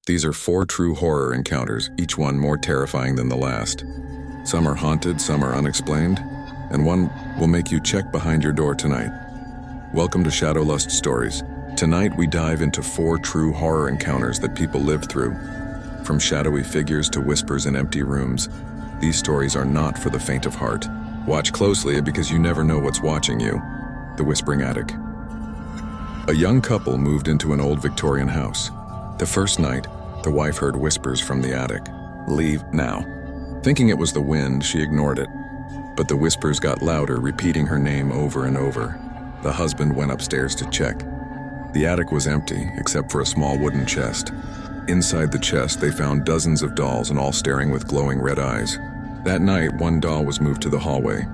These are 4 true horror encounters, each one more terrifying than the last. Some are haunted, some are unexplained, and one will make you check behind your door tonight. Welcome to ShadowLust Stories. Tonight we dive into 4 true horror encounters that people lived through. From shadowy figures to whispers in empty rooms, these stories are not for the faint of heart. Watch closely because you never know what's watching you. The Whispering Attic. A young couple moved into an old Victorian house. The first night, the wife heard whispers from the attic. "Leave now." Thinking it was the wind, she ignored it. But the whispers got louder, repeating her name over and over. The husband went upstairs to check. The attic was empty, except for a small wooden chest. Inside the chest, they found dozens of dolls and all staring with glowing red eyes. That night, one doll was moved to the hallway,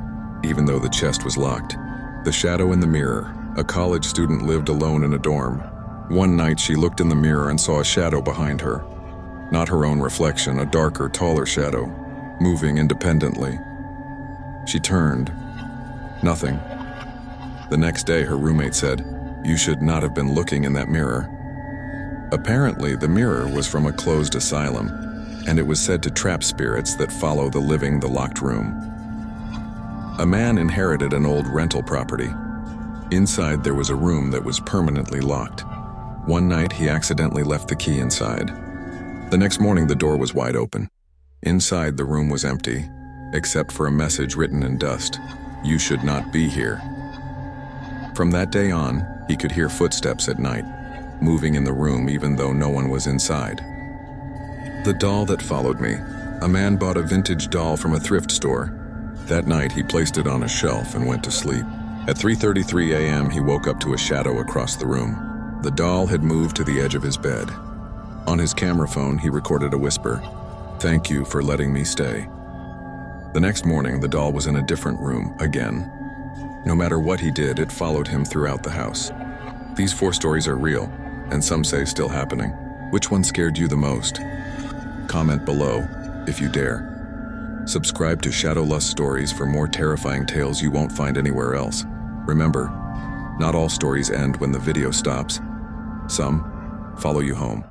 even though the chest was locked. The shadow in the mirror. A college student lived alone in a dorm. One night, she looked in the mirror and saw a shadow behind her. Not her own reflection, a darker, taller shadow, moving independently. She turned. Nothing. The next day, her roommate said, "You should not have been looking in that mirror." Apparently, the mirror was from a closed asylum, and it was said to trap spirits that follow the living the locked room. A man inherited an old rental property. Inside, there was a room that was permanently locked. One night, he accidentally left the key inside. The next morning, the door was wide open. Inside, the room was empty, except for a message written in dust: "You should not be here." From that day on, he could hear footsteps at night, moving in the room even though no one was inside. The doll that followed me. A man bought a vintage doll from a thrift store. That night, he placed it on a shelf and went to sleep. At 3:33 a.m., he woke up to a shadow across the room. The doll had moved to the edge of his bed. On his camera phone, he recorded a whisper, "Thank you for letting me stay." The next morning, the doll was in a different room again. No matter what he did, it followed him throughout the house. These 4 stories are real, and some say still happening. Which one scared you the most? Comment below, if you dare. Subscribe to ShadowLust Stories for more terrifying tales you won't find anywhere else. Remember, not all stories end when the video stops. Some follow you home.